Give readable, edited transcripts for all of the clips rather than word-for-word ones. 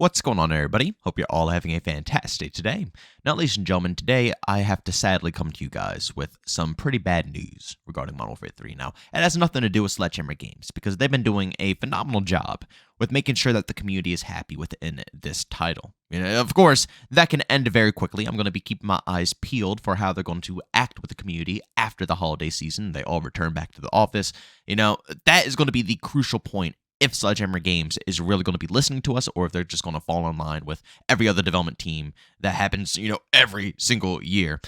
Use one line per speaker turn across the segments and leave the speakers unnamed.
What's going on, everybody? Hope you're all having a fantastic day. Now, ladies and gentlemen, today I have to sadly come to you guys with some pretty bad news regarding Modern Warfare 3. Now, it has nothing to do with Sledgehammer Games, because they've been doing a phenomenal job with making sure that the community is happy within this title. Of course, that can end very quickly. I'm going to be keeping my eyes peeled for how they're going to act with the community after the holiday season. They all return back to the office. That is going to be the crucial point if Sledgehammer Games is really going to be listening to us, or if they're just going to fall in line with every other development team that happens, every single year.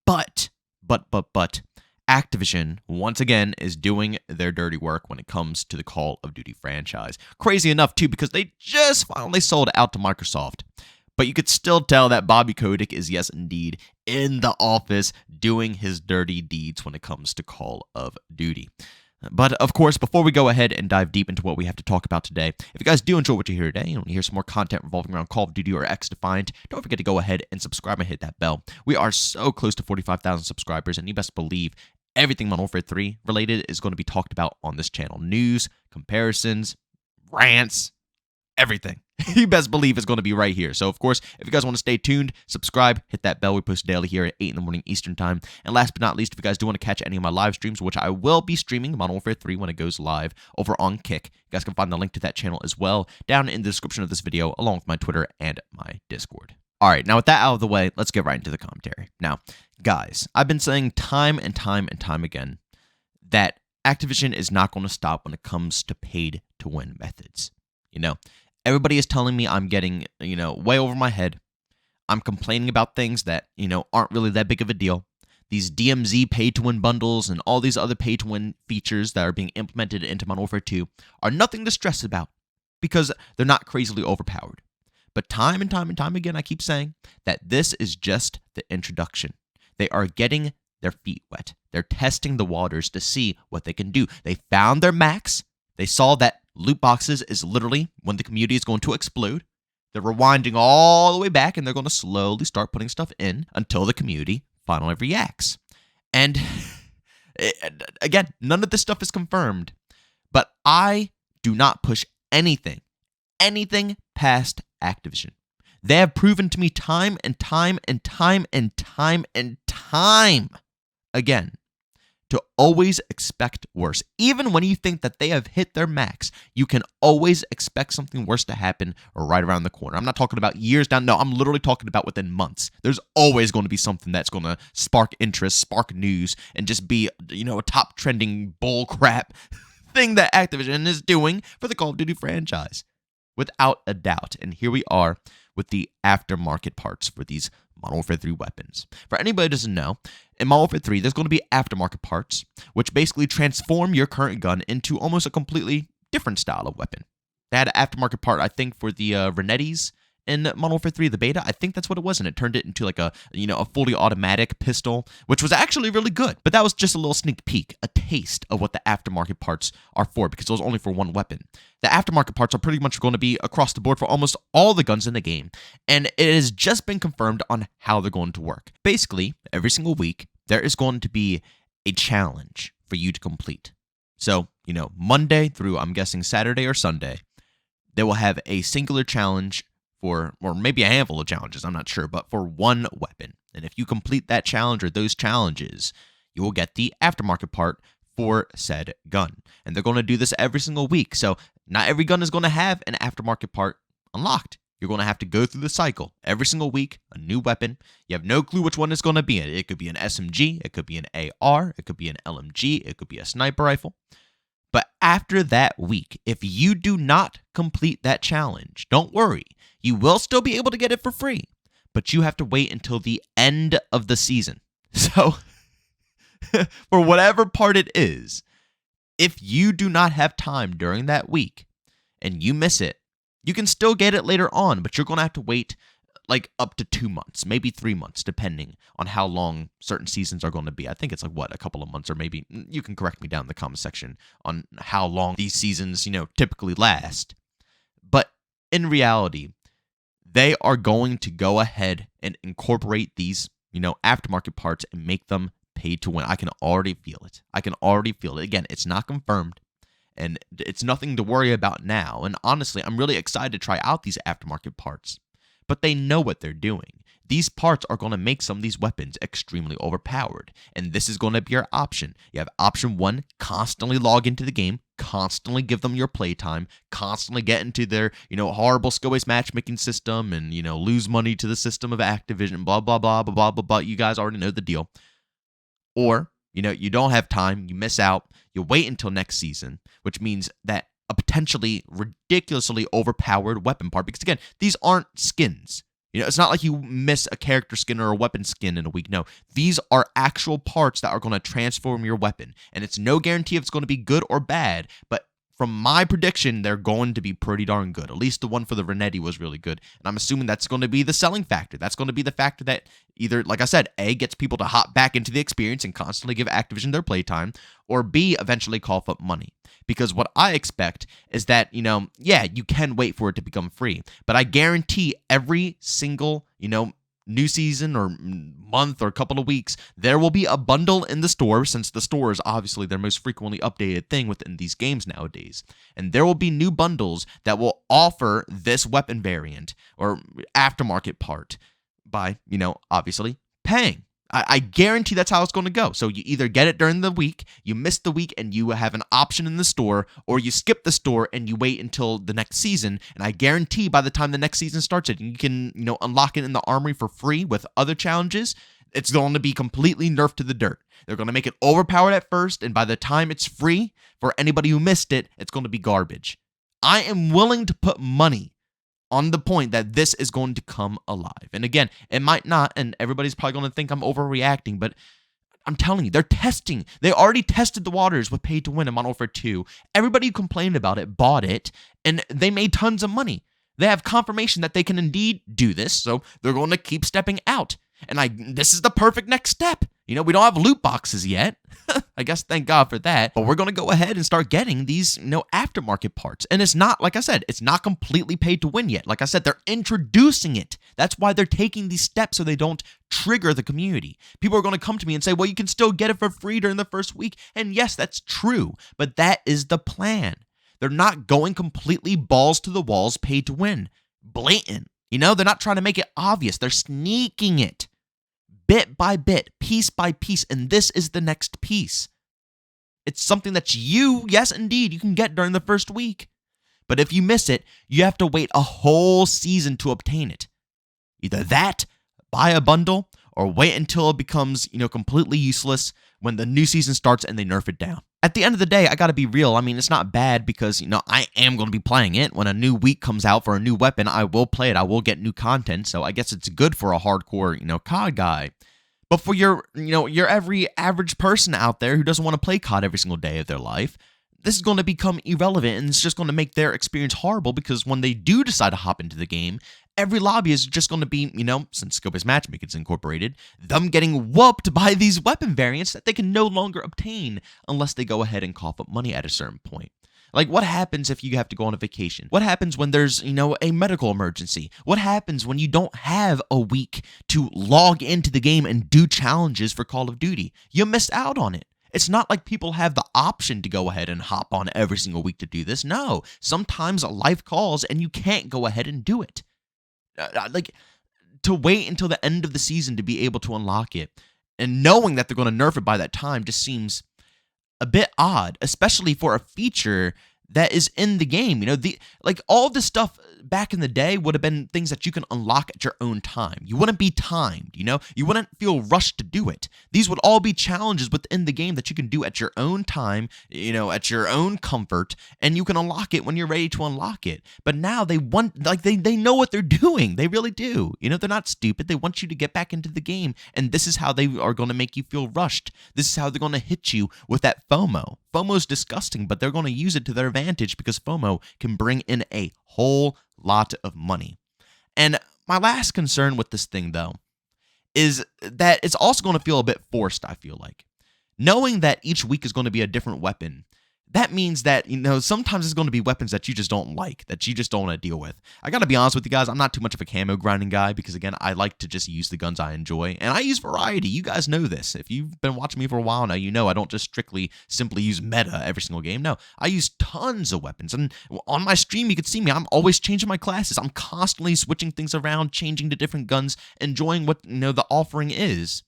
But, Activision, once again, is doing their dirty work when it comes to the Call of Duty franchise. Crazy enough, too, because they just finally sold it out to Microsoft. But you could still tell that Bobby Kotick is, yes, indeed, in the office doing his dirty deeds when it comes to Call of Duty. But, of course, before we go ahead and dive deep into what we have to talk about today, if you guys do enjoy what you hear today and want to hear some more content revolving around Call of Duty or X-Defiant, don't forget to go ahead and subscribe and hit that bell. We are so close to 45,000 subscribers, and you best believe everything Modern Warfare 3 related is going to be talked about on this channel. News, comparisons, rants, everything. You best believe it's going to be right here. So, of course, if you guys want to stay tuned, subscribe, hit that bell. We post daily here at 8 in the morning Eastern time. And last but not least, if you guys do want to catch any of my live streams, which I will be streaming Modern Warfare 3 when it goes live over on Kick, you guys can find the link to that channel as well down in the description of this video, along with my Twitter and my Discord. All right, now with that out of the way, let's get right into the commentary. Now, guys, I've been saying time and time again that Activision is not going to stop when it comes to paid-to-win methods. Everybody is telling me I'm getting, way over my head. I'm complaining about things that, aren't really that big of a deal. These DMZ pay-to-win bundles and all these other pay-to-win features that are being implemented into Modern Warfare 2 are nothing to stress about because they're not crazily overpowered. But time and time again, I keep saying that this is just the introduction. They are getting their feet wet. They're testing the waters to see what they can do. They found their max. They saw that loot boxes is literally when the community is going to explode. They're rewinding all the way back, and they're going to slowly start putting stuff in until the community finally reacts. And again, none of this stuff is confirmed, but I do not push anything past Activision. They have proven to me time again to always expect worse. Even when you think that they have hit their max, you can always expect something worse to happen right around the corner. I'm not talking about years down. No, I'm literally talking about within months. There's always going to be something that's going to spark interest, spark news, and just be, a top trending bull crap thing that Activision is doing for the Call of Duty franchise. Without a doubt. And here we are with the aftermarket parts for these Modern Warfare 3 weapons. For anybody who doesn't know, in Modern Warfare 3, there's going to be aftermarket parts, which basically transform your current gun into almost a completely different style of weapon. They had an aftermarket part, I think, for the Renettis in Modern Warfare 3, the beta. I think that's what it was, and it turned it into like a fully automatic pistol, which was actually really good. But that was just a little sneak peek, a taste of what the aftermarket parts are for, because it was only for one weapon. The aftermarket parts are pretty much going to be across the board for almost all the guns in the game, and it has just been confirmed on how they're going to work. Basically, every single week, there is going to be a challenge for you to complete. So, Monday through, I'm guessing, Saturday or Sunday, they will have a singular challenge or maybe a handful of challenges, I'm not sure, but for one weapon. And if you complete that challenge or those challenges, you will get the aftermarket part for said gun. And they're going to do this every single week. So not every gun is going to have an aftermarket part unlocked. You're going to have to go through the cycle. Every single week, a new weapon. You have no clue which one it's going to be. It could be an SMG, it could be an AR, it could be an LMG, it could be a sniper rifle. But after that week, if you do not complete that challenge, don't worry. You will still be able to get it for free, but you have to wait until the end of the season. So, for whatever part it is, if you do not have time during that week and you miss it, you can still get it later on, but you're going to have to wait like up to 2 months, maybe 3 months, depending on how long certain seasons are going to be. I think it's like, a couple of months, or maybe you can correct me down in the comment section on how long these seasons, typically last. But in reality, they are going to go ahead and incorporate these, aftermarket parts and make them pay to win. I can already feel it. Again, it's not confirmed. and it's nothing to worry about now. And honestly, I'm really excited to try out these aftermarket parts. But they know what they're doing. These parts are going to make some of these weapons extremely overpowered, and this is going to be your option. You have option 1, constantly log into the game, constantly give them your playtime, constantly get into their, horrible skill-based matchmaking system and, lose money to the system of Activision, blah, blah, blah, blah, blah, blah, blah. You guys already know the deal. Or, you don't have time, you miss out, you wait until next season, which means that a potentially ridiculously overpowered weapon part, because again, these aren't skins. It's not like you miss a character skin or a weapon skin in a week. No, these are actual parts that are going to transform your weapon. And it's no guarantee if it's going to be good or bad, but from my prediction, they're going to be pretty darn good. At least the one for the Renetti was really good. And I'm assuming that's going to be the selling factor. That's going to be the factor that either, like I said, A, gets people to hop back into the experience and constantly give Activision their playtime, or B, eventually cough up money. Because what I expect is that, you can wait for it to become free, but I guarantee every single, new season or month or couple of weeks, there will be a bundle in the store, since the store is obviously their most frequently updated thing within these games nowadays. And there will be new bundles that will offer this weapon variant or aftermarket part by, obviously paying. I guarantee that's how it's going to go. So you either get it during the week, you miss the week and you have an option in the store, or you skip the store and you wait until the next season. And I guarantee by the time the next season starts, you can, unlock it in the armory for free with other challenges. It's going to be completely nerfed to the dirt. They're going to make it overpowered at first, and by the time it's free, for anybody who missed it, it's going to be garbage. I am willing to put money on the point that this is going to come alive. And again, it might not, and everybody's probably going to think I'm overreacting, but I'm telling you, they're testing. They already tested the waters with Pay to Win in Modern Warfare 2. Everybody who complained about it bought it, and they made tons of money. They have confirmation that they can indeed do this, so they're going to keep stepping out. And this is the perfect next step. We don't have loot boxes yet. I guess thank God for that. But we're going to go ahead and start getting these, aftermarket parts. And it's not, like I said, it's not completely paid to win yet. Like I said, they're introducing it. That's why they're taking these steps so they don't trigger the community. People are going to come to me and say, well, you can still get it for free during the first week. And yes, that's true. But that is the plan. They're not going completely balls to the walls paid to win. Blatant. They're not trying to make it obvious. They're sneaking it. Bit by bit, piece by piece, and this is the next piece. It's something that yes, indeed, you can get during the first week. But if you miss it, you have to wait a whole season to obtain it. Either that, buy a bundle, or wait until it becomes, completely useless when the new season starts and they nerf it down. At the end of the day, I gotta be real. It's not bad because, I am going to be playing it. When a new week comes out for a new weapon, I will play it. I will get new content. So I guess it's good for a hardcore, COD guy. But for your every average person out there who doesn't want to play COD every single day of their life, this is going to become irrelevant, and it's just going to make their experience horrible, because when they do decide to hop into the game, every lobby is just going to be, since skill-based matchmaking is incorporated, them getting whooped by these weapon variants that they can no longer obtain unless they go ahead and cough up money at a certain point. Like, what happens if you have to go on a vacation? What happens when there's, a medical emergency? What happens when you don't have a week to log into the game and do challenges for Call of Duty? You miss out on it. It's not like people have the option to go ahead and hop on every single week to do this. No, sometimes life calls and you can't go ahead and do it. To wait until the end of the season to be able to unlock it, and knowing that they're going to nerf it by that time, just seems a bit odd, especially for a feature that is in the game. All this stuff back in the day would have been things that you can unlock at your own time. You wouldn't be timed, you wouldn't feel rushed to do it. These would all be challenges within the game that you can do at your own time, at your own comfort, and you can unlock it when you're ready to unlock it. But now they know what they're doing. They really do. They're not stupid. They want you to get back into the game, and this is how they are going to make you feel rushed. This is how they're going to hit you with that FOMO. FOMO's disgusting, but they're going to use it to their advantage because FOMO can bring in a whole lot of money. And my last concern with this thing, though, is that it's also going to feel a bit forced, I feel like. Knowing that each week is going to be a different weapon, that means that, sometimes it's going to be weapons that you just don't like, that you just don't want to deal with. I got to be honest with you guys, I'm not too much of a camo grinding guy because, again, I like to just use the guns I enjoy, and I use variety. You guys know this. If you've been watching me for a while now, you know I don't just simply use meta every single game. No, I use tons of weapons, and on my stream, you can see me. I'm always changing my classes. I'm constantly switching things around, changing to different guns, enjoying what, the offering is.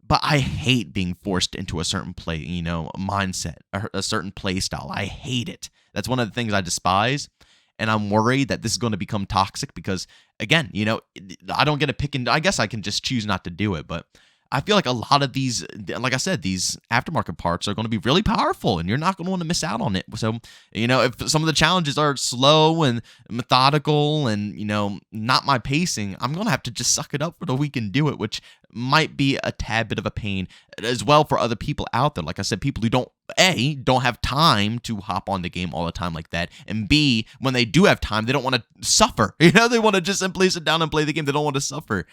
But I hate being forced into a certain mindset, a certain play style. I hate it. That's one of the things I despise. And I'm worried that this is going to become toxic because, again, I don't get to pick and I guess I can just choose not to do it. But I feel like a lot of these, like I said, these aftermarket parts are going to be really powerful and you're not going to want to miss out on it. So, if some of the challenges are slow and methodical and, not my pacing, I'm going to have to just suck it up for the week and do it, which might be a tad bit of a pain as well for other people out there. Like I said, people who don't have time to hop on the game all the time like that. And B, when they do have time, they don't want to suffer. They want to just simply sit down and play the game. They don't want to suffer.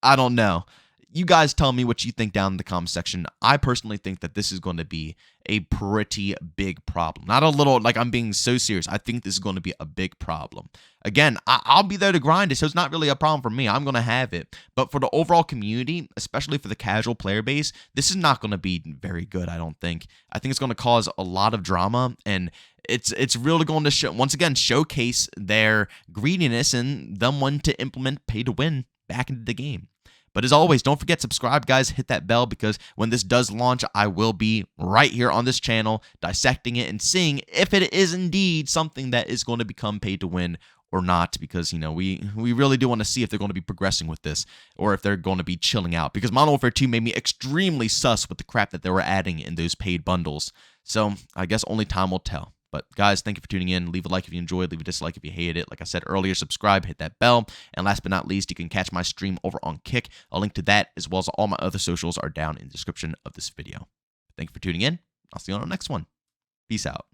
I don't know. You guys tell me what you think down in the comment section. I personally think that this is going to be a pretty big problem. Not a little, like I'm being so serious. I think this is going to be a big problem. Again, I'll be there to grind it, so it's not really a problem for me. I'm going to have it. But for the overall community, especially for the casual player base, this is not going to be very good, I don't think. I think it's going to cause a lot of drama, and it's really going to once again showcase their greediness and them wanting to implement pay to win back into the game. But as always, don't forget, subscribe, guys. Hit that bell because when this does launch, I will be right here on this channel dissecting it and seeing if it is indeed something that is going to become paid to win or not. Because, we really do want to see if they're going to be progressing with this or if they're going to be chilling out. Because Modern Warfare 2 made me extremely sus with the crap that they were adding in those paid bundles. So I guess only time will tell. But guys, thank you for tuning in. Leave a like if you enjoyed. Leave a dislike if you hated it. Like I said earlier, subscribe, hit that bell. And last but not least, you can catch my stream over on Kick. A link to that as well as all my other socials are down in the description of this video. Thank you for tuning in. I'll see you on the next one. Peace out.